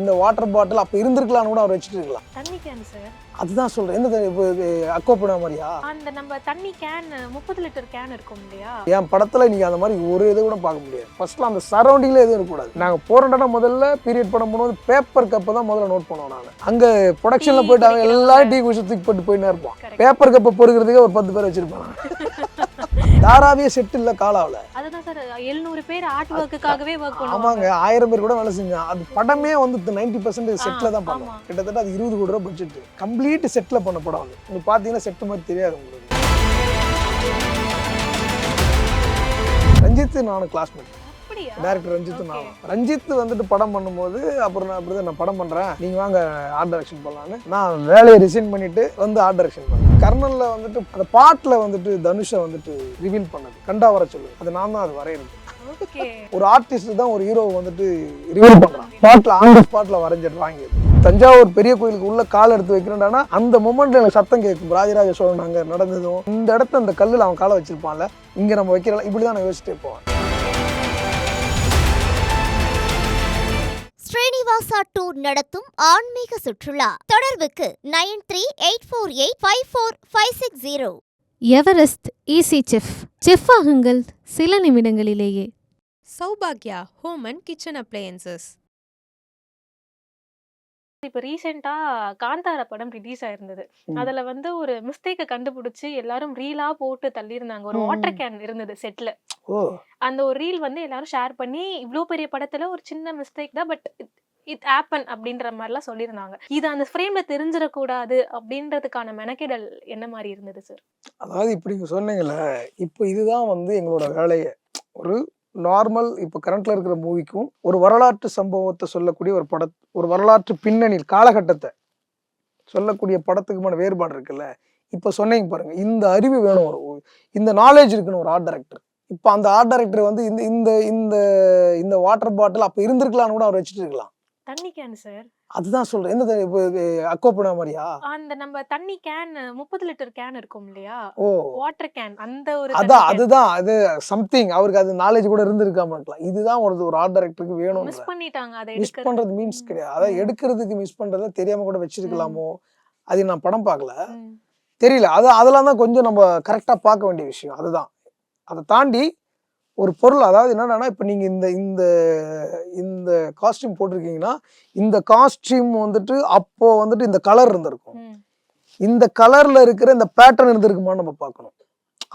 இந்த water bottle அப்போ இருந்திருக்கலாம்னு கூட அவர் வச்சுட்டு இருக்கலாம். தண்ணி கேன் சார். அதுதான் சொல்கிறேன். எந்த அக்கோப்பனா மாதிரியா அந்த நம்ம தண்ணி கேன் 30 லிட்டர் கேன் இருக்கும் இல்லையா? என் படத்தில் நீங்கள் அந்த மாதிரி ஒரு இது கூட பார்க்க முடியாது. ஃபர்ஸ்ட்லாம் அந்த சரௌண்டிங்கில் எதுவும் இருக்கக்கூடாது. நாங்கள் போகிறோம்னா முதல்ல பீரியட் படம் போகும்போது பேப்பர் கப்பை தான் முதல்ல நோட் பண்ணுவோம். நான் அங்கே ப்ரொடக்ஷனில் போயிட்டு அவங்க எல்லாரும் டீ குடிச்சு தூக்கி போட்டு போயின்னு இருப்போம். பேப்பர் கப்பை பொறுக்கிறதுக்கே ஒரு 10 பேர் வச்சிருப்பாங்க. தாராவிய செட் இல்லை காலாவில். அதுதான் சார் 700 பேர் ஆர்ட் ஒர்க்குக்காகவே ஒர்க் பண்ணுவாங்க. ஆமாங்க, 1000 பேர் கூட வேலை செஞ்சான். அது படமே வந்து 90% செட்டில் தான் பண்ணுவோம். கிட்டத்தட்ட அது 20 கோடி ரூபா பட்ஜெட். கம்ப்ளீட் செட்டில் பண்ண படம் வந்து நீங்கள் பார்த்தீங்கன்னா செட்டு மாதிரி தெரியாது உங்களுக்கு. ரஞ்சித் நானும் கிளாஸ்மேட். டைரக்டர் ரஞ்சித் நானும். ரஞ்சித் வந்துட்டு படம் பண்ணும்போது அப்புறம் நான் படம் பண்ணுறேன், நீங்கள் வாங்க ஆர்ட் டைரக்ஷன் பண்ணலான்னு நான் வேலையை ரிசைன் பண்ணிட்டு வந்து ஆர்ட் டைரக்ஷன் பண்ணேன். கர்னலில் வந்துட்டு அந்த பாட்டில் வந்துட்டு தனுஷை வந்துட்டு ரிவீல் பண்ணது கண்டா வர சொல்லு, அது நான் தான் அது வரையிறது. ஒரு ஆர்டிஸ்ட் தான் ஒரு ஹீரோ வந்துட்டு ரிவீல் பண்றான். ஸ்பாட்ல ஆன் ஸ்பாட்ல வரைஞ்சிட்டு வாங்கியது. தஞ்சாவூர் பெரிய கோயிலுக்கு உள்ள கால் எடுத்து வைக்கிறேன்டானா அந்த மொமெண்ட்ல எனக்கு சத்தம் கேட்கும். ராஜராஜ சோழன் அங்க நடந்ததும் இந்த இடத்த அந்த கல்லுல அவன் காலை வச்சிருப்பான்ல, இங்க நம்ம வைக்கிறல, இப்படிதான் நான் யோசிச்சுட்டே போவேன். ஸ்ரீனிவாசா டூர் நடத்தும் ஆன்மீக சுற்றுலா. தொடர்புக்கு 9384854560. எவரெஸ்ட் ஈஸி செஃப் ஆகுங்கள் சில நிமிடங்களிலேயே. சௌபாக்யா ஹோம் அண்ட் கிச்சன் அப்ளையன்சஸ். இப்போ ரீசெண்டா காந்தாரா படம் ரிலீஸ் ஆயிருந்தது. அதுல வந்து ஒரு மிஸ்டேக்கை கண்டுபிடிச்சு எல்லாரும் ரீலா போட்டு தள்ளியிருந்தாங்க. ஒரு வாட்டர் கேன் இருந்தது செட்ல. அந்த ஒரு ரீல் வந்து எல்லாரும் ஷேர் பண்ணி இவ்வளோ பெரிய படத்துல ஒரு சின்ன மிஸ்டேக் தான், பட் இட் ஹேப்பன் அப்படின்ற மாதிரிலாம் சொல்லியிருந்தாங்க. இது அந்த ஃப்ரேம்ல தெரிஞ்சிடக்கூடாது அப்படின்றதுக்கான மெனக்கெடல் என்ன மாதிரி இருந்தது சார்? அதாவது இப்படி நீங்க சொன்னீங்கல்ல, இப்போ இதுதான் வந்து எங்களோட வேலையை. ஒரு நார்மல் இப்போ கரண்ட்ல இருக்கிற மூவிக்கும் ஒரு வரலாற்று சம்பவத்தை சொல்லக்கூடிய ஒரு வரலாற்று பின்னணியில் காலகட்டத்தை சொல்லக்கூடிய படத்துக்குமான வேறுபாடு இருக்குல்ல. இப்போ சொன்னீங்க பாருங்க, இந்த அறிவு வேணும், இந்த நாலேஜ் இருக்குன்னு ஒரு ஆர்ட் டைரக்டர். இப்போ அந்த ஆர்ட் டைரக்டர் வந்து இந்த இந்த இந்த இந்த வாட்டர் பாட்டில் அப்போ இருந்திருக்கலாம்னு கூட அவர் வச்சுட்டு இருக்கலாம். தண்ணி கேன் சார். அதுதான் சொல்றேன். எந்த அக்கோப்பனா மாதிரியா? அந்த நம்ம தண்ணி கேன் 30 லிட்டர் கேன் இருக்கும் இல்லையா? வாட்டர் கேன் அந்த ஒரு அதுதான் அது சம்திங் அவருக்கு அது நாலேஜ் கூட இருந்திருக்காம இருக்கலாம். இதுதான் ஒரு ஆர்ட் டைரக்டருக்கு வேணும். மிஸ் பண்ணிட்டாங்க. அதை மிஸ் பண்றது மீன்ஸ் கிடையாது, அதை எடுக்கிறதுக்கு மிஸ் பண்றத தெரியாம கூட வச்சிருக்கலாமோ. அது நான் படம் பார்க்கல, தெரியல. அதெல்லாம் தான் கொஞ்சம் நம்ம கரெக்டா பார்க்க வேண்டிய விஷயம். அதுதான். அதை தாண்டி ஒரு பொருள், அதாவது என்னன்னா, இப்போ நீங்க இந்த இந்த காஸ்டியூம் போட்டிருக்கீங்கன்னா இந்த காஸ்டியூம் வந்துட்டு அப்போ வந்துட்டு இந்த கலர் இருந்திருக்கும், இந்த கலர்ல இருக்கிற இந்த பேட்டர்ன் இருந்திருக்குமான்னு நம்ம பார்க்கணும்.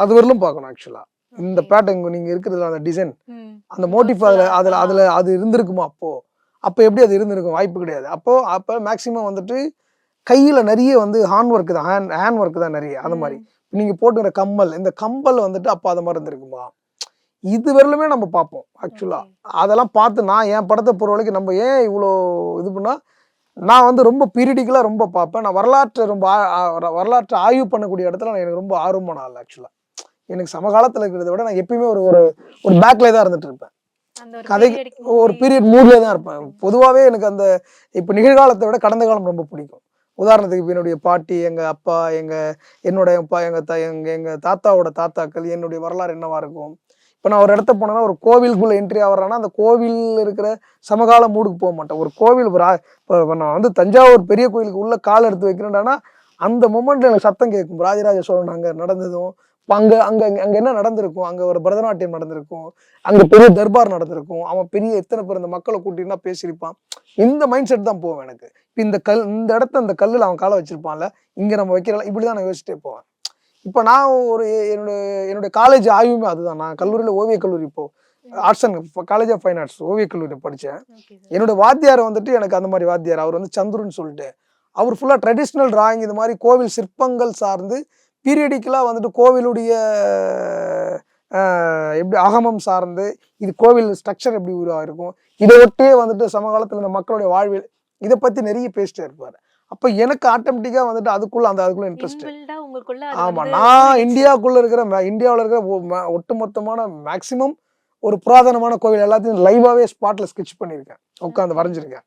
அது வரலும் பார்க்கணும். ஆக்சுவலா இந்த பேட்டர்ன் நீங்க இருக்கிறதுல அந்த டிசைன், அந்த மோட்டிவ் அதுல அது இருந்திருக்குமா? அப்போ எப்படி அது இருந்திருக்கும்? வாய்ப்பு கிடையாது. அப்போ மேக்சிமம் வந்துட்டு கையில நிறைய வந்து ஹேண்ட் ஒர்க் தான் நிறைய. அந்த மாதிரி நீங்க போட்டுக்கிற கம்மல், இந்த கம்பல் வந்துட்டு அப்போ அது மாதிரி இருந்திருக்குமா? இது வரலுமே நம்ம பார்ப்போம். ஆக்சுவலா அதெல்லாம் பார்த்து நான் என் படத்தை பொறுத்த வரைக்கும் நம்ம ஏன் இவ்வளோ இது பண்ணா, நான் வந்து ரொம்ப பீரியடிக்கலாக ரொம்ப பார்ப்பேன். நான் வரலாற்று ஆய்வு பண்ணக்கூடிய இடத்துல நான் எனக்கு ரொம்ப ஆர்வமான ஆள். ஆக்சுவலா எனக்கு சமகாலத்தில் இருக்கிறத விட நான் எப்பயுமே ஒரு பேக்ல தான் இருந்துட்டு இருப்பேன். கதை ஒரு பீரியட் மூட்ல தான் இருப்பேன். பொதுவாகவே எனக்கு அந்த இப்போ நிகழ்காலத்தை விட கடந்த காலம் ரொம்ப பிடிக்கும். உதாரணத்துக்கு என்னுடைய பாட்டி, எங்கள் அப்பா, எங்கள் தாத்தாவோட தாத்தாக்கள், என்னுடைய வரலாறு என்னவா இருக்கும். இப்போ நான் ஒரு இடத்த போனேன்னா ஒரு கோவிலுக்குள்ள என்ட்ரி ஆகிறேன்னா அந்த கோவில் இருக்கிற சமகால மூடுக்கு போக மாட்டேன். ஒரு கோவில் இப்போ நான் வந்து தஞ்சாவூர் பெரிய கோயிலுக்கு உள்ள கால் எடுத்து வைக்கிறேன்டானா அந்த மொமெண்ட்ல எனக்கு சத்தம் கேட்கும். ராஜராஜ சோழன் அங்கே நடந்ததும், அங்கே என்ன நடந்திருக்கும், அங்கே ஒரு பரதநாட்டியம் நடந்திருக்கும், அங்கே பெரிய தர்பார் நடந்திருக்கும், அவன் பெரிய எத்தனை பேர் இந்த மக்களை கூட்டினா பேசியிருப்பான். இந்த மைண்ட் செட் தான் போவேன் எனக்கு. இப்போ இந்த இடத்த அந்த கல்லில் அவன் காலை வச்சிருப்பான்ல, இங்கே நம்ம வைக்கிறலாம், இப்படிதான் நான் யோசிச்சுட்டே போவேன். இப்போ நான் என்னுடைய காலேஜ் ஆய்வுமே அதுதான். நான் கல்லூரியில் ஓவியக் கல்லூரி, இப்போ arts and college of fine arts ஓவியக் கல்லூரி படித்தேன். என்னோட வாத்தியார் வந்துட்டு எனக்கு அந்த மாதிரி வாத்தியார், அவர் வந்து சந்துருன்னு சொல்லிட்டு, அவர் ஃபுல்லாக ட்ரெடிஷ்னல் டிராயிங், இது மாதிரி கோவில் சிற்பங்கள் சார்ந்து பீரியடிக்கலாக வந்துட்டு கோவிலுடைய எப்படி அகமம் சார்ந்து, இது கோவில் ஸ்ட்ரக்சர் எப்படி உருவாயிருக்கும், இதை ஒட்டியே வந்துட்டு சமகாலத்தில் இந்த மக்களுடைய வாழ்வில் இதை பற்றி நிறைய பேசிட்டே இருப்பார். அப்போ எனக்கு ஆட்டோமேட்டிக்காக வந்துட்டு அதுக்குள்ள இன்ட்ரெஸ்ட். ஆமாம், நான் இந்தியாவில் இருக்கிற ஒட்டுமொத்தமான மேக்சிமம் ஒரு புராதனமான கோவில் எல்லாத்தையும் லைவாகவே ஸ்பாட்டில் ஸ்கெட்ச் பண்ணியிருக்கேன், உட்காந்து வரைஞ்சிருக்கேன்.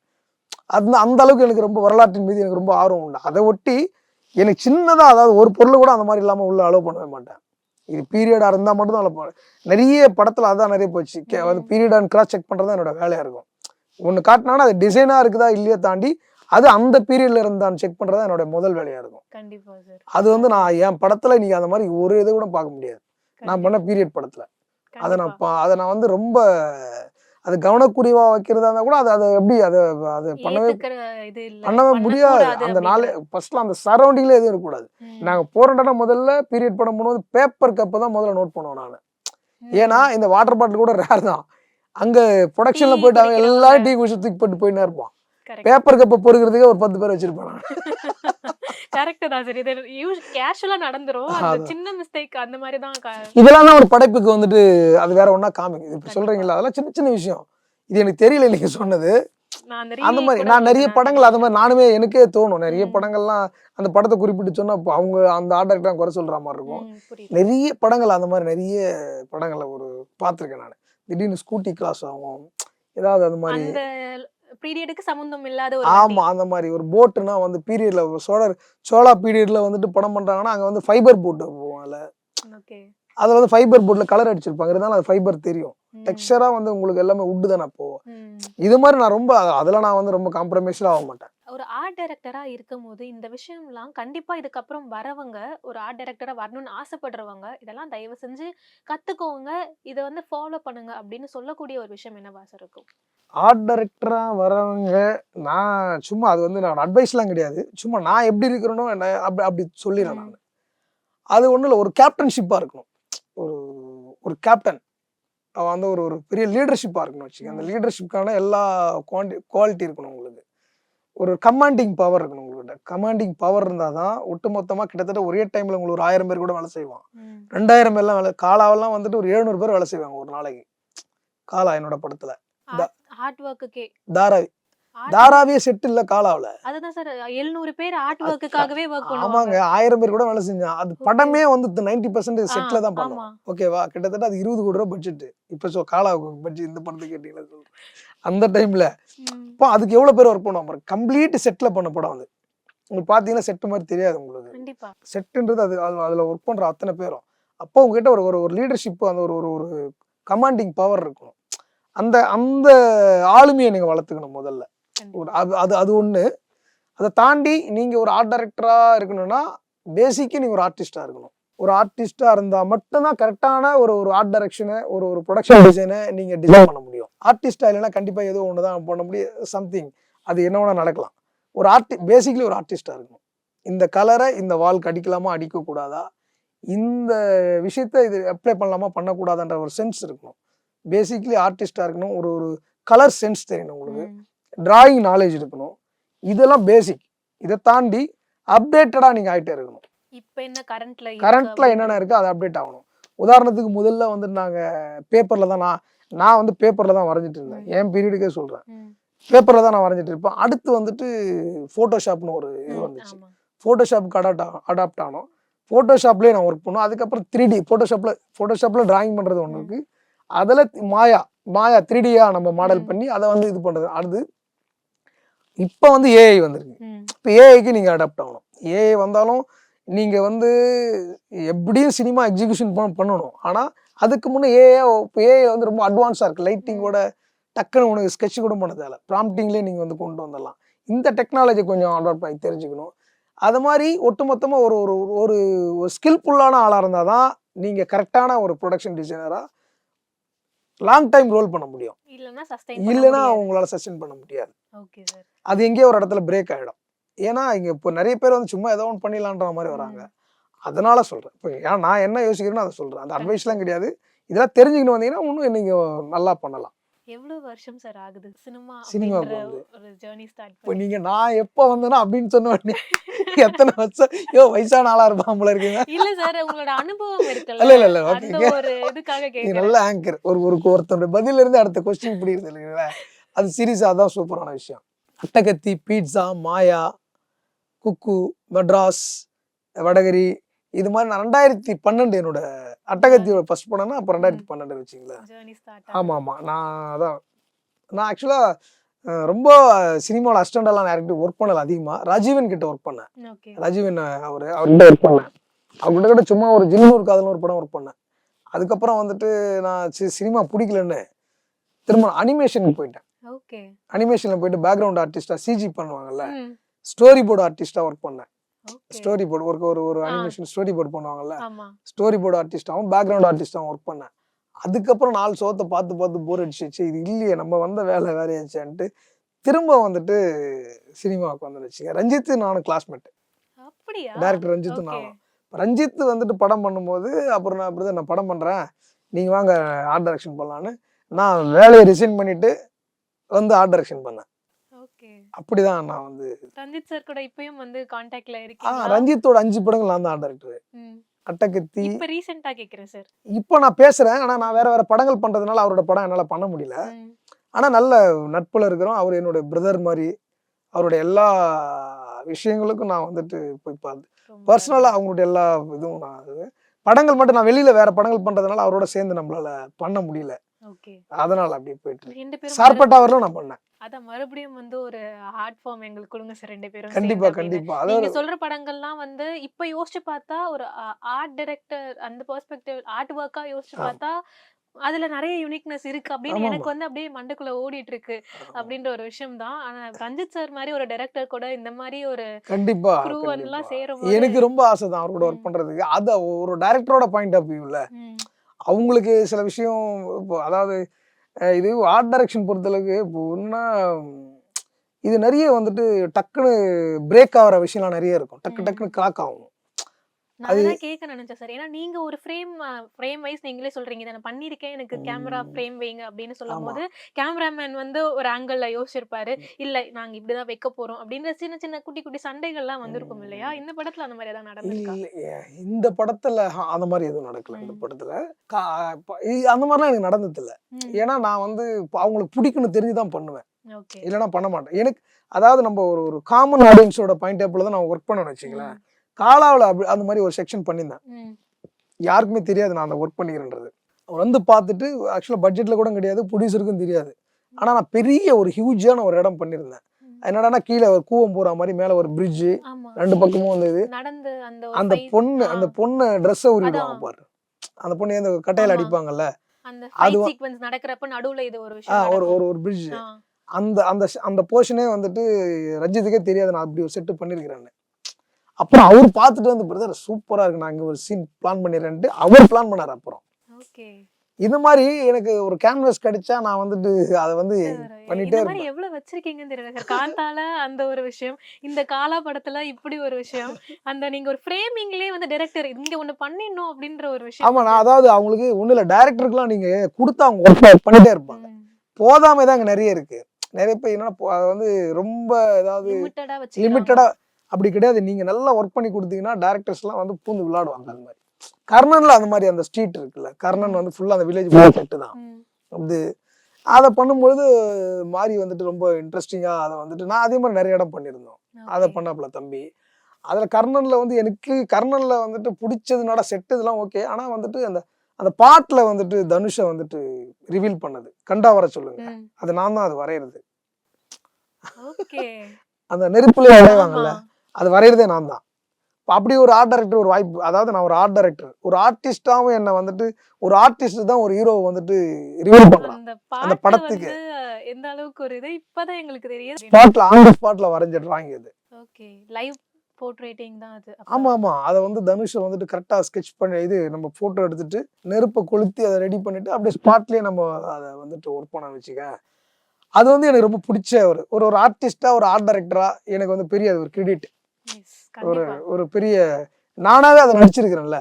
அந்த அளவுக்கு எனக்கு ரொம்ப வரலாற்றின் மீது எனக்கு ரொம்ப ஆர்வம் உண்டு. அதை ஒட்டி எனக்கு சின்னதாக, அதாவது ஒரு பொருள் கூட அந்த மாதிரி இல்லாமல் உள்ள அலோவ் பண்ணவே மாட்டேன். இது பீரியடாக இருந்தால் மட்டும்தான் அலோவ் பண்ணுவேன். நிறைய படத்தில் அதுதான் நிறைய போச்சு. பீரியட் அண்ட் கிராஸ் செக் பண்ணுறது தான் என்னோட வேலையாக இருக்கும். ஒன்று காட்டினாங்கன்னா அது டிசைனாக இருக்குதா இல்லையா தாண்டி அது அந்த பீரியட்ல இருந்தான்னு செக் பண்ணுறது என்னோட முதல் வேலையாக இருக்கும். கண்டிப்பா சார். அது வந்து நான் என் படத்தில் நீங்கள் அந்த மாதிரி ஒரு இதை கூட பார்க்க முடியாது நான் பண்ண பீரியட் படத்தில். அதை நான் வந்து ரொம்ப அது கவனக்குறைவா வைக்கிறதா இருந்தா கூட அதை எப்படி அதை பண்ணவே முடியாது. அந்த நாளே ஃபர்ஸ்ட்ல அந்த சரௌண்டிங்ல எதுவும் இருக்கக்கூடாது. நாங்க போறோம்னா முதல்ல பீரியட் படம் பண்ணும்போது பேப்பர் கப்பை தான் முதல்ல நோட் பண்ணுவோம் நான். ஏன்னா இந்த வாட்டர் பாட்டில் கூட ரேர் தான். அங்க ப்ரொடக்ஷன்ல போயிட்டு அவன் எல்லாரும் டீ குடிச்சு தூக்கி போட்டு போயின்னு இருப்பான். பேப்பர் கப்பை பொறுக்கிறதுக்கே ஒரு 10 பேர் வச்சிருப்பான். கரெக்ட் தான் சார். இது கேஷுவலா நடந்துரும். அந்த சின்ன மிஸ்டேக் அந்த மாதிரி தான். இதெல்லாம் தான் ஒரு படைப்புக்கு வந்துட்டு அது வேற ஒண்ணா காமிக்குது. இப்ப சொல்றீங்களா அதெல்லாம் சின்ன சின்ன விஷயம். இது எனக்கு தெரியல நீங்க சொன்னது. அந்த மாதிரி நான் நிறைய படங்கள் அது மாதிரி நானுமே எனக்கே தோணும். நிறைய படங்கள்லாம் அந்த படத்தை குறிப்பிட்டு சொன்னா அவங்க அந்த ஆர்டர் தான் குறை சொல்ற மாதிரி இருக்கும். நிறைய படங்கள் அந்த மாதிரி நிறைய படங்களை ஒரு பார்த்துருக்கேன் நான். திடீர்னு ஸ்கூட்டி கிராஸ் ஆகும் ஏதாவது அந்த மாதிரி பீரியடுக்கு சம்பந்தம் இல்லாத ஒரு ஆமா அந்த மாதிரி ஒரு போட்டுனா வந்து பீரியட்ல சோழா பீரியட்ல வந்துட்டு படம் பண்றாங்கன்னா அங்க வந்து ஃபைபர் போட் போவோம். அதுல வந்து ஃபைபர் போட்ல கலர் அடிச்சிருப்பாங்க. இருந்தாலும் அது ஃபைபர் தெரியும். டெக்ஸ்சரா வந்து உங்களுக்கு எல்லாமே உட்டு தானே அப்போ. இது மாதிரி நான் ரொம்ப அதெல்லாம் நான் வந்து ரொம்ப காம்ப்ரமைஸ்லாம் ஆக மாட்டேன். ஒரு ஆர்ட் டைரக்டரா இருக்கும்போது இந்த விஷயம்லாம் கண்டிப்பா இதுக்கப்புறம் வரவங்க ஒரு ஆர்ட் டைரக்டரா வரணும்னு ஆசைப்படுறவங்க இதெல்லாம் தயவு செஞ்சு கத்துக்கோங்க, இதை வந்து ஃபாலோ பண்ணுங்க அப்படின்னு சொல்லக்கூடிய ஒரு விஷயம் என்னவா சார் இருக்கும்? ஆர்ட் டைரக்டரா வரவங்க நான் சும்மா அது வந்து நான் அட்வைஸ்லாம் கிடையாது. சும்மா நான் எப்படி இருக்கிறேனோ அப்படி சொல்லிடுறேன் நான். அது ஒன்றும் இல்லை, ஒரு கேப்டன்ஷிப்பாக இருக்கணும். ஒரு கேப்டன் அவன் வந்து ஒரு பெரிய லீடர்ஷிப்பாக இருக்கணும் வச்சுக்க. அந்த லீடர்ஷிப்கான எல்லா குவாலிட்டி இருக்கணும் உங்களுக்கு. ஒரு கமாண்டிங் பவர் இருக்கணும் உங்கள்கிட்ட. கமாண்டிங் பவர் இருந்தால் தான் ஒட்டுமொத்தமாக கிட்டத்தட்ட ஒரே டைமில் உங்களுக்கு ஒரு 1000 பேர் கூட வேலை செய்வான். 2000 பேர்லாம் வேலை காலாவெல்லாம் வந்துட்டு ஒரு 700 பேர் வேலை செய்வாங்க ஒரு நாளைக்கு. காலா என்னோட படத்தில் தாராவியே செட் இல்ல காலாவில. அதுதான் சார் 700 பேர் ஆர்ட் வொர்க்குக்காகவே வொர்க் பண்ணுவாங்க. ஆமாங்க 1000 பேர் கூட வேலை செஞ்சான். அது படமே வந்து 90% செட்ல தான் பண்ணுவோம். ஓகேவா கிட்டத்தட்ட அது 20 கோடி ரூபாய் பட்ஜெட். இப்ப காலாவுக்கு பட்ஜெட் இந்த படத்துக்கு கேட்டீங்களா சொல்றேன். அந்த டைம்ல இப்போ அதுக்கு எவ்வளவு பேர் ஒர்க் பண்ணுவாங்க. கம்ப்ளீட் செட்ல பண்ண படம் அது. உங்களுக்கு பாத்தீங்கன்னா செட் மாதிரி தெரியாது உங்களுக்கு. கண்டிப்பா செட்ன்றது அது அதுல ஒர்க் பண்ற அத்தனை பேரும். அப்போ உங்ககிட்ட ஒரு லீடர்ஷிப் அந்த ஒரு கமாண்டிங் பவர் இருக்கணும். அந்த அந்த ஆளுமையை நீங்க வளர்த்துக்கணும் முதல்ல. அது ஒண்ணு. அதை தாண்டி நீங்க ஒரு ஆர்ட் டைரக்டரா இருக்கணும்னா பேசிக்கா நீங்க ஒரு ஆர்டிஸ்டா இருக்கணும். ஒரு ஆர்டிஸ்டா இருந்தா மட்டும்தான் கரெக்டான ஒரு ஆர்ட் டைரக்ஷனை ஒரு ப்ரொடக்ஷன் டிசைனை நீங்க டிசைன் பண்ண முடியும். ஆர்டிஸ்டா இல்லைன்னா கண்டிப்பா ஏதோ ஒண்ணுதான் பண்ண முடியும். சம்திங் அது என்ன வேணா நடக்கலாம். ஒரு பேசிக்கலி ஒரு ஆர்டிஸ்டா இருக்கணும். இந்த கலரை இந்த வால்க்கு அடிக்கலாமா அடிக்க கூடாதா, இந்த விஷயத்த இது அப்ளை பண்ணலாமா பண்ணக்கூடாதுன்ற ஒரு சென்ஸ் இருக்கணும். பேசிக்கலி ஆர்டிஸ்டா இருக்கணும். ஒரு கலர் சென்ஸ் தெரியணும் உங்களுக்கு. டிராயிங் நாலேஜ் இருக்கணும். இதெல்லாம் பேசிக். இதை தாண்டி அப்டேட்டடா நீங்க ஆயிட்டே இருக்கணும். இப்போ என்ன கரண்ட்ல என்னென்ன இருக்கு அதை அப்டேட் ஆகணும். உதாரணத்துக்கு முதல்ல வந்து நாங்க பேப்பர்ல தான் நான் வந்து பேப்பர்ல தான் வரைஞ்சிட்டு இருந்தேன். என் பீரியடுக்கே சொல்றேன். பேப்பர்ல தான் நான் வரைஞ்சிட்டு இருப்பேன். அடுத்து வந்துட்டு போட்டோஷாப்னு ஒரு இது வந்துச்சு. போட்டோஷாப்புக்கு அடாப்ட் ஆனோம். போட்டோஷாப்லேயே நான் ஒர்க் பண்ணோம். அதுக்கப்புறம் 3D போட்டோஷாப்ல டிராயிங் பண்றது ஒன்று இருக்கு. அதில் மாயா 3Dயா நம்ம மாடல் பண்ணி அதை வந்து இது பண்றது. அடுத்து இப்போ வந்து ஏஐ வந்துருக்கு. இப்போ ஏஐக்கு நீங்க அடாப்ட் ஆகணும். ஏஐ வந்தாலும் நீங்க வந்து எப்படியும் சினிமா எக்ஸிகியூஷன் பண்ணணும். ஆனா அதுக்கு முன்னே ஏஐ வந்து ரொம்ப அட்வான்ஸா இருக்கு. லைட்டிங்கோட டக்குன்னு உனக்கு ஸ்கெட்ச் கூட பண்ண தேவை. ப்ராம்ப்டிங்லேயே நீங்க வந்து கொண்டு வந்துடலாம். இந்த டெக்னாலஜி கொஞ்சம் அடாப்ட் ஆகி தெரிஞ்சுக்கணும். அது மாதிரி ஒட்டுமொத்தமா ஒரு ஸ்கில்ஃபுல்லான ஆளா இருந்தாதான் நீங்க கரெக்டான ஒரு ப்ரொடக்ஷன் டிசைனரா லாங் டைம் ரோல் பண்ண முடியும். இல்லைன்னா உங்களால சஸ்டெயின் பண்ண முடியாது. அது எங்கேயோ ஒரு இடத்துல பிரேக் ஆகிடும். ஏன்னா இங்கே இப்போ நிறைய பேர் வந்து சும்மா ஏதோ ஒன்று பண்ணிடலான்ற மாதிரி வராங்க. அதனால சொல்கிறேன். இப்போ ஏன்னா நான் என்ன யோசிக்கிறேன்னு அதை சொல்கிறேன். அந்த அட்வைஸ்லாம் கிடையாது. இதெல்லாம் தெரிஞ்சுக்கணும் வந்தீங்கன்னா இன்னும் நீங்கள் நல்லா பண்ணலாம். எவ்வளவு வருஷம் சார் ஆகுது சினிமாவுக்கு வந்து ஒரு ஜர்னி ஸ்டார்ட் இப்போ நீங்கள் நான் எப்போ வந்தேன்னா அப்படின்னு சொன்ன உடனே எத்தனை வருஷம் வயசான ஆளா இருப்பாங்களா இருக்கீங்க? இல்ல சார் உங்களோட அனுபவம் இருக்குல்ல. இல்ல ஓகே ஒரு இதுக்காக கேக்குறேன். நல்ல ஆங்கர் ஒருத்தரோட பதில இருந்து அடுத்த क्वेश्चन இப்படி இருக்கு இல்லைங்களா? அது சீரியஸா தான் சூப்பரான விஷயம். அட்டகத்தி, பீட்சா, மாயா, குக்கு, மெட்ராஸ், வடகரி இது மாதிரி நான் 2012 என்னோட அட்டகத்தியோட ஃபர்ஸ்ட் படம்னா அப்போ 2012 வச்சுங்களேன். ஆமா நான் ஆக்சுவலா ரொம்ப சினிமாவில் அசிஸ்டண்டாலாம் யார்கிட்ட ஒர்க் பண்ணல. அதிகமாக ராஜீவன் கிட்ட ஒர்க் பண்ணேன். ராஜீவன் அவர்கிட்ட ஒர்க் பண்ணேன். அவர்கிட்ட கிட்ட சும்மா ஒரு ஜில்னூர் காதல்னு ஒரு படம் ஒர்க் பண்ணேன். அதுக்கப்புறம் வந்துட்டு நான் சினிமா பிடிக்கலன்னு திரும்ப அனிமேஷனுக்கு போயிட்டேன். ஓகே. அனிமேஷன்ல போயிட்டு பேக்ரவுண்ட் ஆர்டிஸ்டா சிஜி பண்ணுவாங்கல்ல, ஸ்டோரி போர்டு ஆர்டிஸ்டா ஒர்க் பண்ணேன். ஓகே. ஸ்டோரி போர்டு ஒரு ஆ. அனிமேஷன் ஸ்டோரி போர்டு பண்ணுவாங்கல்ல, ஆமா. ஸ்டோரி போர்டு ஆர்டிஸ்டாவும் பேக்ரவுண்ட் ஆர்டிஸ்டாவும் ஒர்க் பண்ணேன். அதுக்கப்புறம் 4 சோத்தை பார்த்து பார்த்து போர் அடிச்சிச்சு. இது இல்லையே நம்ம வந்த வேலை வேறையாச்சான்ட்டு திரும்ப வந்துட்டு சினிமாவுக்கு வந்துருச்சுங்க. ரஞ்சித் நானும் கிளாஸ்மேட். அப்படியா? டைரக்டர் ரஞ்சித்தும் ஓகே. நானும். ரஞ்சித் வந்துட்டு படம் பண்ணும்போது அப்புறம் நான் பிரதர் நான் படம் பண்றேன், நீங்க வாங்க ஆர்ட் டைரக்ஷன் பண்ணலான்னு நான் வேலையை ரிசைன் பண்ணிட்டு வந்து ஆர்ட் டைரக்ஷன் பண்ணேன். ஓகே. அப்படிதான் நான் வந்து ரஞ்சித் சார் கூட இப்பயும் வந்து கான்டாக்ட்ல இருக்கீங்களா? ரஞ்சித்தோட 5 படங்கள் நான் தான் ஆர்ட் டைரக்டர். ம். அட்டகத்தி. இப்ப ரீசெண்டா கேக்குறேன் சார். இப்போ நான் பேசுறேன், ஆனா நான் வேற வேற படங்கள் பண்றதுனால அவரோட படம் என்னால பண்ண முடியல. ஆனா நல்ல நட்புல இருக்கிறோம். அவர் என்னோட பிரதர் மாதிரி. அவருடைய எல்லா விஷயங்களுக்கும் நான் வந்துட்டு போய் பார்த்து பர்சனலா அவங்களுடைய எல்லா இதுவும் நான் படங்கள் மட்டும் நான் வெளியில வேற படங்கள் பண்றதுனால அவரோட சேர்ந்து நம்மளால பண்ண முடியல. ஓகே. அதனால அப்படியே போயிட்டு 2 பேரும் சார்பட்டா வரலும் நான் பண்ணேன். அத மறுபடியும் வந்து ஒரு ஹார்ட் ஃபார்ம் எங்களுக்கு கொடுங்க சார் 2 பேரும் கண்டிப்பா சேர்ந்து அப்படின்னு. கண்டிப்பா. நீங்க அதாவது சொல்ற படங்கள்லாம் வந்து இப்ப யோசிச்சு பார்த்தா ஒரு ஆர்ட் டைரக்டர் அந்த பெர்ஸ்பெக்டிவ் ஆர்ட் ஒர்க்கா யோசிச்சு பார்த்தா அதுல நிறைய யூனிக்னஸ் இருக்கு அப்படின்னு ஆமா, எனக்கு ஆமா. வந்து அப்படியே மண்டைக்குள்ள ஓடிட்டு இருக்கு அப்படின்ற ஒரு விஷயம் தான். ஆனா ரஞ்சித் சார் மாதிரி ஒரு டைரக்டர் கூட இந்த மாதிரி ஒரு கண்டிப்பா crew கண்டிப்பா. எல்லாம் சேரும்போது எனக்கு ரொம்ப ஆசை தான் அவரோட ஒர்க் பண்றதுக்கு. அது ஒரு டைரக்டரோட பாயிண்ட் ஆஃப் வியூல ம், அவங்களுக்கு சில விஷயம் இப்போ அதாவது இது ஆர்ட் டைரக்ஷன் பொறுத்தளவுக்கு இப்போ ஒன்னா இது நிறைய வந்துட்டு டக்குன்னு பிரேக் ஆகிற விஷயம்லாம் நிறைய இருக்கும். டக்கு டக்குன்னு கிராக் ஆகும். நான் அதான் கேட்க நினைச்சேன் சார். ஏன்னா நீங்க ஒரு ஃப்ரேம் வைஸ் நீங்களே சொல்றீங்க இதை நான் பண்ணிருக்கேன் எனக்கு கேமரா ஃப்ரேம் வைங்க அப்படின்னு சொல்லும் ஆமா. போது கேமராமேன் வந்து ஒரு ஆங்கிள் யோசிச்சிருப்பாரு. இல்ல நாங்க இப்படிதான் வைக்க போறோம் அப்படின்ற சின்ன சின்ன குட்டி குட்டி சண்டைகள்லாம் வந்திருக்கும் இல்லையா? இந்த படத்துல அந்த மாதிரி ஏதாவது நடந்திருக்கா? இல்ல இந்த படத்துல அந்த மாதிரி எதுவும் நடக்கல. இந்த ம். படத்துல அந்த மாதிரிலாம் எனக்கு நடந்தது இல்ல. ம். ஏன்னா நான் வந்து அவங்களுக்கு பிடிக்கும்னு தெரிஞ்சுதான் பண்ணுவேன். ஓகே. இல்லைன்னா பண்ண மாட்டேன். எனக்கு அதாவது நம்ம ஒரு காமன் ஆடியன்ஸோட பாயிண்ட் ஆஃப் வியூல தான் நான் ஒர்க் பண்ணணும்னு வச்சுங்களேன். காலாவில் அந்த மாதிரி ஒரு செக்ஷன் பண்ணியிருந்தேன். ம். யாருக்குமே தெரியாது நான் அந்த ஒர்க் பண்ணிக்கிறேன்றது. அவர் வந்து பார்த்துட்டு ஆக்சுவலாக பட்ஜெட்டில் கூட கிடையாது, ப்ரொடியூசருக்கும் தெரியாது. ஆனால் நான் பெரிய ஒரு ஹியூஜான ஒரு இடம் பண்ணியிருந்தேன். என்னடானா கீழே ஒரு கூவம் போகிற மாதிரி மேலே ஒரு பிரிட்ஜு ஆமா. 2 பக்கமும் வந்தது. நடந்து அந்த அந்த fight- அந்த பொண்ணை ட்ரெஸ்ஸை உருவிடுவாங்க அதான். பாரு. அந்த பொண்ணு அந்த கட்டையில் ஆமா. அடிப்பாங்கல்ல, அந்த அது ஃபைட் சீக்வென்ஸ் நடக்கிறப்ப நடுவுல இது ஒரு விஷயம் ஒரு நடக்கும். ஒரு ஒரு பிரிட்ஜ். ஆ. அந்த அந்த அந்த போர்ஷனே வந்துட்டு ரஞ்சித்துக்கே தெரியாது நான் அப்படி ஒரு செட்டு பண்ணியிருக்கிறேன்னு. அப்புறம் அவர் பார்த்துட்டு வந்து பிரதர் சூப்பரா இருக்கு, நான் இங்க ஒரு சீன் பிளான் பண்ணிடுறேன்ட்டு அவர் பிளான் பண்ணாரு. அப்புறம் ஓகே. இது மாதிரி எனக்கு ஒரு கேன்வாஸ் கிடைச்சா நான் வந்துட்டு அதை வந்து பண்ணிட்டே இந்த மாதிரி இருப்பேன். எவ்வளவு வச்சிருக்கீங்கன்னு தெரியல சார். காந்தால அந்த ஒரு விஷயம், இந்த காலா படத்துல இப்படி ஒரு விஷயம், அந்த நீங்க ஒரு ஃப்ரேமிங்லயே வந்து டைரக்டர் இங்க ஒண்ணு பண்ணிடணும் அப்படின்ற ஒரு விஷயம். ஆமா, நான் அதாவது அவங்களுக்கு ஒண்ணு இல்ல, டைரக்டருக்குலாம் நீங்க கொடுத்தா அவங்க ஒர்க் பண்ணிட்டே இருப்பாங்க. போதாமை தான் அங்க நிறைய இருக்கு. நிறைய பேர் என்னன்னா அது வந்து ரொம்ப ஏதாவது லிமிட்டடா லிமிட்டடா அப்படி கிடையாது. நீங்க நல்லா ஒர்க் பண்ணி கொடுத்தீங்கன்னா டைரக்டர்ஸ் எல்லாம் வந்து பூந்து விளையாடுவாங்க. அந்த மாதிரி கர்ணன்ல அந்த மாதிரி அந்த ஸ்ட்ரீட் இருக்குல்ல, கர்ணன் வந்து ஃபுல்லா அந்த வில்லேஜ் செட்டு தான். வந்து அதை பண்ணும்பொழுது மாறி வந்துட்டு ரொம்ப இன்ட்ரெஸ்டிங்கா அதை வந்துட்டு நான் அதே மாதிரி நிறைய இடம் பண்ணியிருந்தோம். அதை பண்ணாப்புல தம்பி. அதுல கர்ணன்ல வந்து எனக்கு கர்ணன்ல வந்துட்டு பிடிச்சதுனால செட்டு இதெல்லாம் ஓகே. ஆனா வந்துட்டு அந்த அந்த பாட்டுல வந்துட்டு தனுஷை வந்துட்டு ரிவீல் பண்ணது கண்டா வர சொல்லுங்க, அது நான் தான் அது வரைகிறது. ஓகே. அந்த நெருப்புல வரைவாங்கல்ல, அது வரைகிறதே நான் தான். அப்படி ஒரு ஆர்ட் டைரக்டர் ஒரு வாய்ப்பு, அதாவது நான் ஒரு ஆர்ட் டைரக்டர் ஒரு ஆர்டிஸ்டாவும் என்ன வந்துட்டு ஒரு ஆர்டிஸ்ட் தான் ஒரு ஹீரோ வந்துட்டு ரிவீல் பண்றான் அந்த அந்த பாட்டு படத்துக்கு. வந்து எந்த அளவுக்கு ஒரு இது இப்பதான் எங்களுக்கு தெரியும். ஸ்பாட்ல ஆன் தி ஸ்பாட்ல வரைஞ்ச டிராயிங் இது. ஓகே. லைவ் போர்ட்ரேட்டிங் தான் அது. ஆமா ஆமா, அதை வந்து தனுஷை வந்துட்டு கரெக்டா ஸ்கெட்ச் பண்ணி இது நம்ம போட்டோ எடுத்துட்டு நெருப்பை கொளுத்தி அதை ரெடி பண்ணிட்டு அப்படியே ஸ்பாட்லயே நம்ம அதை வந்துட்டு ஒர்க் பண்ண வச்சுக்க. அது வந்து எனக்கு ரொம்ப பிடிச்ச ஒரு ஒரு ஆர்டிஸ்டா ஒரு ஆர்ட் டைரக்டரா எனக்கு வந்து பெரிய ஒரு கிரெடிட். ஒரு ஒரு பெரிய நானாவே அதை நடிச்சிருக்கிறேன்ல,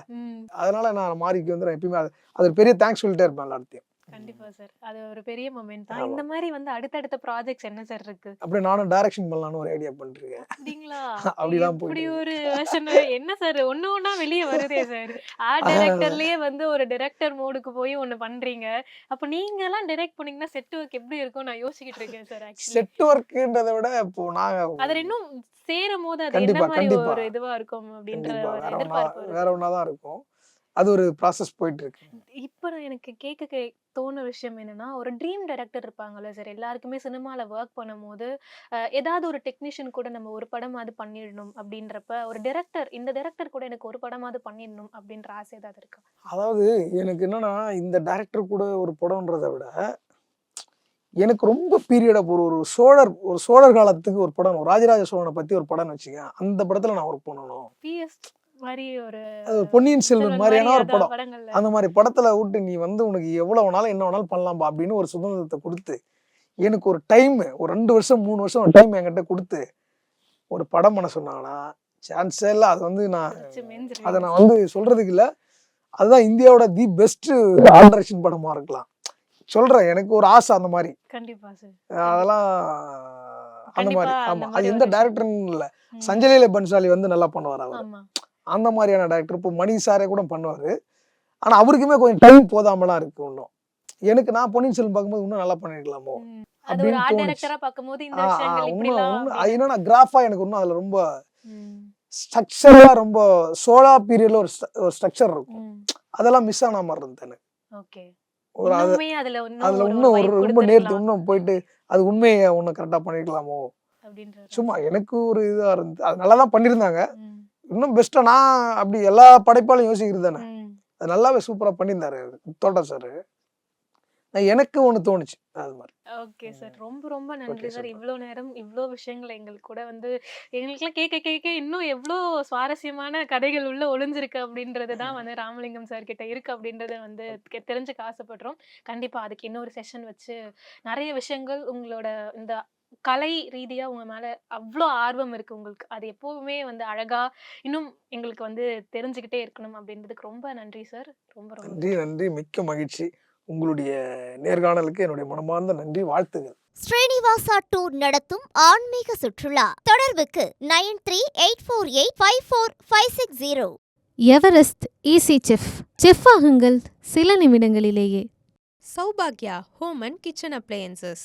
அதனால நான் மாறிக்கு வந்து நான் எப்பயுமே அது ஒரு பெரிய தேங்க்ஸ் சொல்லிட்டே இருப்பேன் எல்லாத்தையும். கண்டிப்பா சார். அது ஒரு பெரிய மொமெண்ட் தான். இந்த மாதிரி வந்து அடுத்தடுத்த ப்ராஜெக்ட்ஸ் என்ன சார் இருக்கு? அப்படியே நானும் டைரக்ஷன் பண்ணலாம்னு ஒரு ஐடியா பண்ணிருக்கேன். அப்படிங்களா? அப்படிதான் இப்படி போயிட்டு ஒரு வெர்ஷன் என்ன சார் ஒண்ணு ஒண்ணா வெளிய வருதே சார். ஆர்ட் டைரக்டர்லயே வந்து ஒரு டைரக்டர் மோடுக்கு போய் ஒண்ணு பண்றீங்க. அப்ப நீங்க எல்லாம் டைரக்ட் பண்ணீங்கன்னா செட் ஒர்க் எப்படி இருக்கும் நான் யோசிச்சிட்டு இருக்கேன் சார். ஆக்சுவலி செட் ஒர்க்ன்றதை விட இப்போ நாங்க அது இன்னும் சேரும்போது அது என்ன கண்டிப்பா மாதிரி கண்டிப்பா ஒரு இதுவா இருக்கும் அப்படின்ற கண்டிப்பா ஒரு வேற எதிர்பார்ப்பு வேற ஒன்னாதான் இருக்கும். அது ஒரு ப்ராசஸ் போயிட்டு இருக்கு. இப்ப நான் எனக்கு கேட்க தோணு விஷயம் என்னன்னா ஒரு ட்ரீம் டைரக்டர் இருப்பாங்கல்ல சார். எல்லாருக்குமே சினிமால ஒர்க் பண்ணும்போது ஏதாவது ஒரு டெக்னீஷியன் கூட நம்ம ஒரு படமாவது பண்ணிடணும் அப்படின்றப்ப ஒரு டைரக்டர் இந்த டைரக்டர் கூட எனக்கு ஒரு படமாவது பண்ணிடணும் அப்படின்ற ஆசை ஏதாவது இருக்கா? அதாவது எனக்கு என்னன்னா இந்த டைரக்டர் கூட ஒரு படம்ன்றதை விட எனக்கு ரொம்ப பீரியட் ஒரு சோழர் காலத்துக்கு ஒரு படம், ஒரு ராஜராஜ சோழனை பத்தி ஒரு படம் வச்சுக்கேன். அந்த படத்துல நான் ஒர்க் பண்ணணும். பிஎஸ் மாதிரி ஒரு அது பொன்னியின் செல்வன் மாதிரியான ஒரு படம். படங்கள்ல அந்த மாதிரி படத்துல விட்டு நீ வந்து உனக்கு எவ்வளவு வேணாலும் என்ன வேணாலும் பண்ணலாம்பா அப்படின்னு ஒரு சுதந்திரத்தை கொடுத்து, எனக்கு ஒரு டைம், ஒரு 2 வருஷம் 3 வருஷம் டைம் என்கிட்ட கொடுத்து ஒரு படம் பண்ண சொன்னாங்கன்னா சான்ஸே இல்லை. அது வந்து அதை நான் வந்து சொல்றதுக்கு இல்லை. அதுதான் இந்தியாவோட தி பெஸ்ட் ஆர்ட் டைரக்ஷன் படமா இருக்கலாம் சொல்றேன். எனக்கு ஒரு ஆசை அந்த மாதிரி. கண்டிப்பா சார். அதெல்லாம் அந்த மாதிரி. கண்டிப்பா ஆமா, அந்த அது மாதிரி எந்த ஒரு டைரக்டர்னு இல்லை. சஞ்சய் லீலா பன்சாலி வந்து நல்லா பண்ணுவார் அவர். ஆமா. அந்த மாதிரியான டைரக்டர். இப்போ மணி சாரே கூட பண்ணுவாரு. ஆனா அவருக்குமே கொஞ்சம் டைம் போதாமலாம் இருக்கு இன்னும். எனக்கு நான் பொன்னியின் செல்வன் பார்க்கும்போது இன்னும் நல்லா பண்ணிருக்கலாமோ அது ஒரு அப்படின்னு ஆர்ட் தோணுச்சு. டைரக்டரா பாக்கும்போது இந்த விஷயங்கள் இப்படிலாம் அது என்னன்னா கிராஃபா எனக்கு இன்னும் அதுல ரொம்ப ஸ்ட்ரக்சரா ரொம்ப சோழா பீரியட்ல ஒரு ஸ்ட்ரக்சர் இருக்கும். அதெல்லாம் மிஸ் ஆன மாதிரி இருந்தது எனக்கு. ஓகே. ஒரு இன்னுமே அதுல அதுல இன்னும் ஒரு ரொம்ப நேர்த்து இன்னும் போயிட்டு அது உண்மையை ஒண்ணு கரெக்டா பண்ணிருக்கலாமோ அப்படின்ற சும்மா எனக்கு ஒரு இதா இருந்தது. அது நல்லா தான் பண்ணியிருந்தாங்க. இன்னும் பெஸ்டா நான் அப்படி எல்லா படைப்பாலும் யோசிக்கிறது தானே. அது நல்லாவே சூப்பரா பண்ணியிருந்தாரு தோட்டா சார். எனக்கு ஒண்ணு தோணுச்சு அது மாதிரி. Okay sir. ரொம்ப ரொம்ப நன்றி Okay, சார். super. இவ்வளோ நேரம் இவ்வளோ விஷயங்களை எங்களுக்கு கூட வந்து எங்களுக்குலாம் கேட்க கேட்க இன்னும் எவ்வளோ சுவாரஸ்யமான கதைகள் உள்ள ஒளிஞ்சிருக்கு அப்படின்றது தான் வந்து ராமலிங்கம் சார் கிட்ட இருக்கு அப்படின்றத வந்து தெரிஞ்சுக்க ஆசைப்படுறோம். கண்டிப்பா அதுக்கு இன்னொரு செஷன் வச்சு நிறைய விஷயங்கள் உங்களோட இந்த கலை ரீதியா உங்க மேல அவ்வளோ ஆர்வம் இருக்கு உங்களுக்கு. அது எப்பவுமே வந்து அழகா இன்னும் எங்களுக்கு வந்து தெரிஞ்சுக்கிட்டே இருக்கணும் அப்படின்றதுக்கு ரொம்ப நன்றி சார். ரொம்ப ரொம்ப நன்றி நன்றி, மிக்க மகிழ்ச்சி. உங்களுடைய நேர்காணலுக்கு என்னுடைய மனமார்ந்த நன்றி, வாழ்த்துகள். ஸ்ரீனிவாசா டூர் நடத்தும் ஆன்மீக சுற்றுலா. தொடர்புக்கு 9384854560. Everest easy chef. செஃப் ஆகுங்கள் சில நிமிடங்களிலேயே. Saubhagya Home and Kitchen Appliances.